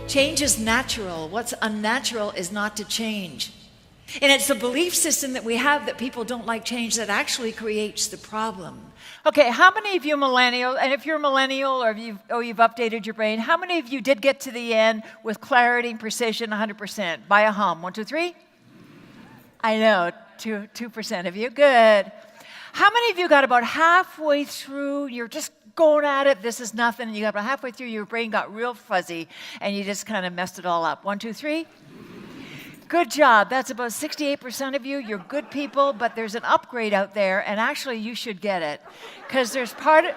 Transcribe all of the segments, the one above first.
Change is natural. What's unnatural is not to change. And it's the belief system that we have that people don't like change that actually creates the problem. Okay, how many of you millennial, and if you're a millennial or you've updated your brain, how many of you did get to the end with clarity and precision 100%? By a hum. 1, 2, 3? I know, 2% of you. Good. How many of you got about halfway through, you're just going at it, this is nothing, and you got about halfway through, your brain got real fuzzy, and you just kind of messed it all up? 1, 2, 3? Good job. That's about 68% of you. You're good people, but there's an upgrade out there, and actually you should get it. Because there's part of,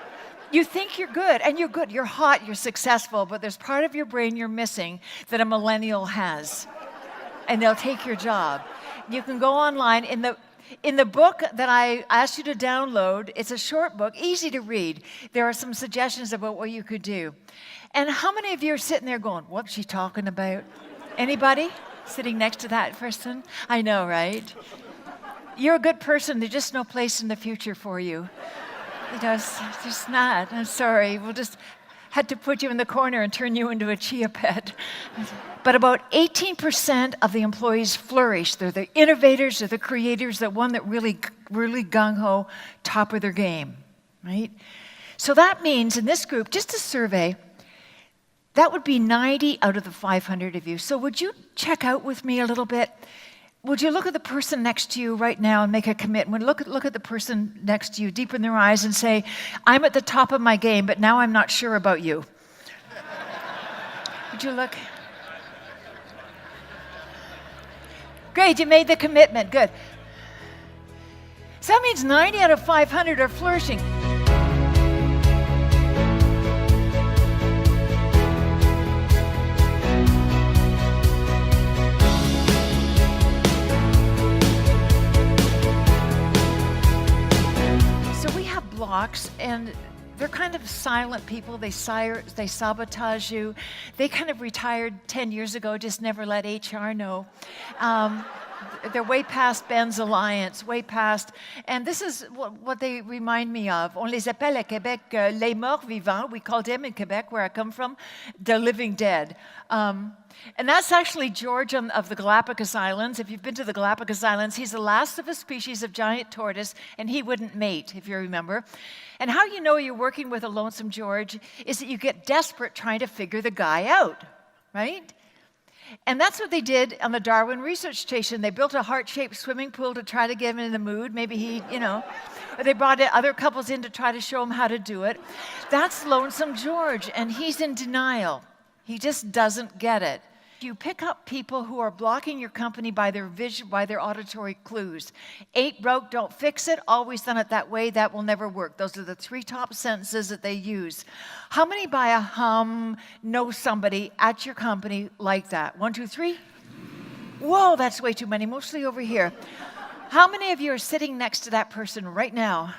you think you're good, and you're good, you're hot, you're successful, but there's part of your brain you're missing that a millennial has, and they'll take your job. You can go online. In the book that I asked you to download, it's a short book, easy to read. There are some suggestions about what you could do. And how many of you are sitting there going, what's she talking about? Anybody sitting next to that person? I know, right? You're a good person. There's just no place in the future for you. It's just not. I'm sorry. We'll just had to put you in the corner and turn you into a chia pet. But about 18% of the employees flourish. They're the innovators, they're the creators, the one that really gung-ho, top of their game, right? So that means in this group, just a survey, that would be 90 out of the 500 of you. So would you check out with me a little bit? Would you look at the person next to you right now and make a commitment? Look at the person next to you deep in their eyes and say, I'm at the top of my game, but now I'm not sure about you. Would you look? Great, you made the commitment, good. So that means 90 out of 500 are flourishing. And they're kind of silent people. They sabotage you. They kind of retired 10 years ago, just never let HR know. They're way past Ben's Alliance, way past. And this is what they remind me of. On les appelle à Québec les morts vivants. We call them in Quebec, where I come from, the living dead. And that's actually George of the Galapagos Islands. If you've been to the Galapagos Islands, he's the last of a species of giant tortoise, and he wouldn't mate, if you remember. And how you know you're working with a lonesome George is that you get desperate trying to figure the guy out, right? And that's what they did on the Darwin Research Station. They built a heart-shaped swimming pool to try to get him in the mood. Maybe he, or they brought other couples in to try to show him how to do it. That's Lonesome George, and he's in denial. He just doesn't get it. You pick up people who are blocking your company by their vision, by their auditory clues. Ain't broke, don't fix it. Always done it that way. That will never work. Those are the 3 top sentences that they use. How many by a hum know somebody at your company like that? 1, 2, 3? Whoa, that's way too many. Mostly over here. How many of you are sitting next to that person right now?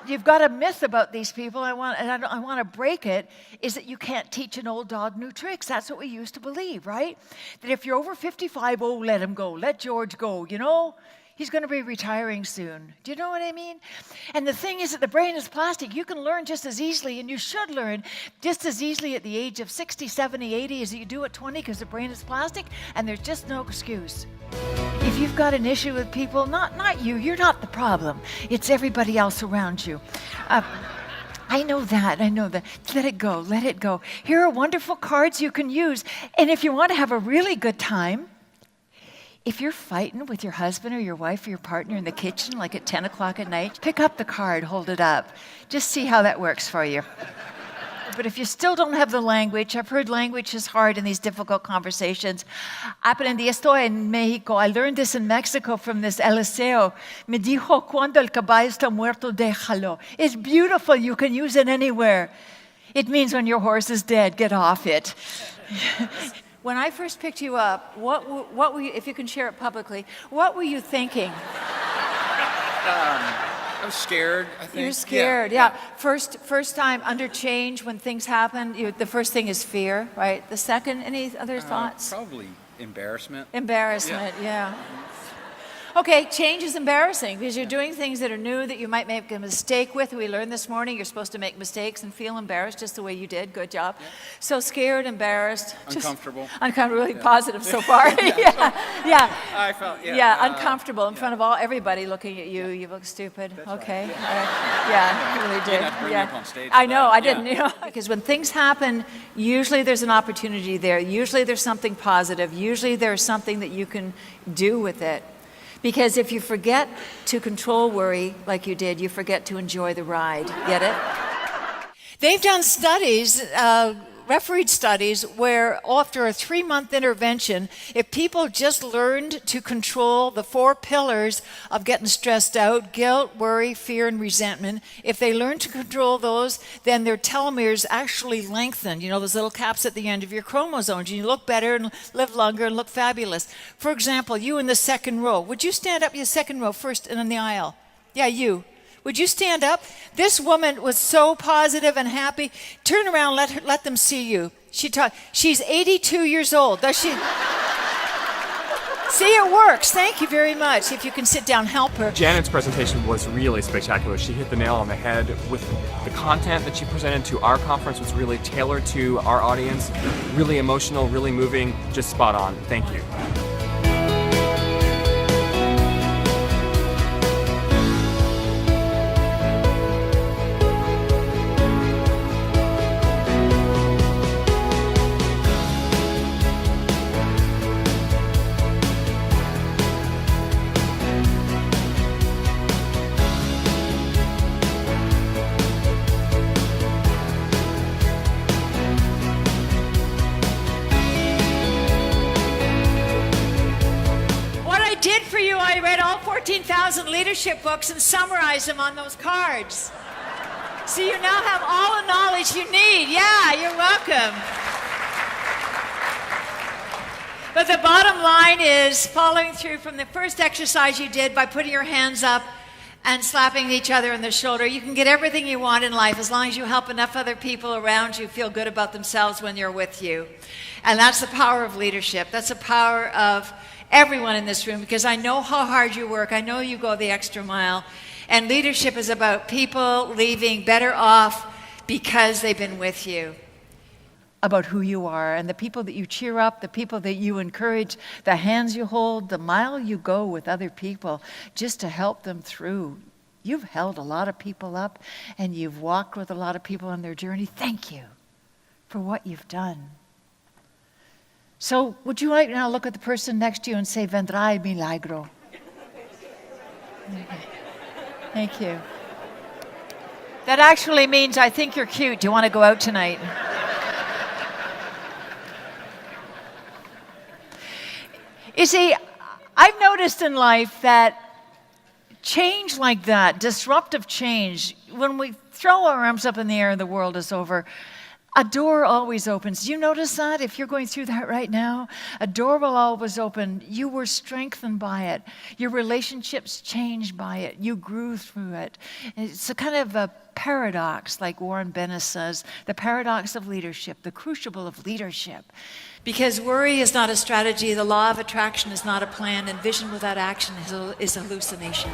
You've got a myth about these people, I want to break it, is that you can't teach an old dog new tricks. That's what we used to believe, right? That if you're over 55, oh, let him go. Let George go, He's going to be retiring soon. Do you know what I mean? And the thing is that the brain is plastic. You can learn just as easily, and you should learn just as easily at the age of 60, 70, 80 as you do at 20, because the brain is plastic, and there's just no excuse. If you've got an issue with people, not you, you're not the problem. It's everybody else around you. I know that. Let it go, let it go. Here are wonderful cards you can use. And if you want to have a really good time, if you're fighting with your husband or your wife or your partner in the kitchen, like at 10 o'clock at night, pick up the card, hold it up. Just see how that works for you. But if you still don't have the language, I've heard language is hard in these difficult conversations. Aprendí esto en México. I learned this in Mexico from this Eliseo. Me dijo, cuando el caballo está muerto, déjalo. It's beautiful. You can use it anywhere. It means when your horse is dead, get off it. When I first picked you up, what were you, if you can share it publicly, what were you thinking? I was scared, I think. You're scared, yeah. First time under change, when things happen, the first thing is fear, right? The second, any other thoughts? Probably embarrassment. Embarrassment, yeah. Okay, change is embarrassing because you're doing things that are new that you might make a mistake with. We learned this morning you're supposed to make mistakes and feel embarrassed just the way you did. Good job. Yeah. So scared, embarrassed. Uncomfortable. Uncomfortable, really positive so far. Yeah. I felt, uncomfortable in front of everybody looking at you. You look stupid. Okay. Right. Yeah, you really did. You didn't have to bring me up on stage I for know, that. I didn't. Because when things happen, usually there's an opportunity there. Usually there's something positive. Usually there's something that you can do with it. Because if you forget to control worry like you did, you forget to enjoy the ride. Get it? They've done studies, refereed studies, where after a 3-month intervention, if people just learned to control the 4 pillars of getting stressed out, guilt, worry, fear, and resentment, if they learned to control those, then their telomeres actually lengthen. You know, those little caps at the end of your chromosomes. You look better and live longer and look fabulous. For example, you in the second row. Would you stand up in the second row first and in the aisle? Yeah, you. Would you stand up? This woman was so positive and happy. Turn around, let them see you. She's 82 years old. Does she? See, it works. Thank you very much. If you can sit down, help her. Janet's presentation was really spectacular. She hit the nail on the head with the content that she presented to our conference was really tailored to our audience, really emotional, really moving, just spot on. Thank you. I read all 14,000 leadership books and summarized them on those cards. So you now have all the knowledge you need. Yeah, you're welcome. But the bottom line is following through from the first exercise you did by putting your hands up and slapping each other on the shoulder. You can get everything you want in life as long as you help enough other people around you feel good about themselves when they're with you. And that's the power of leadership. That's the power of everyone in this room, because I know how hard you work. I know you go the extra mile. And leadership is about people leaving better off because they've been with you. About who you are and the people that you cheer up, the people that you encourage, the hands you hold, the mile you go with other people just to help them through. You've held a lot of people up and you've walked with a lot of people on their journey. Thank you for what you've done. So would you like to now look at the person next to you and say, vendrá el milagro? Thank you. That actually means I think you're cute. Do you want to go out tonight? You see, I've noticed in life that change like that, disruptive change, when we throw our arms up in the air and the world is over, a door always opens. Do you notice that? If you're going through that right now, a door will always open. You were strengthened by it. Your relationships changed by it. You grew through it. It's a kind of a paradox, like Warren Bennis says, the paradox of leadership, the crucible of leadership. Because worry is not a strategy, the law of attraction is not a plan, and vision without action is hallucination.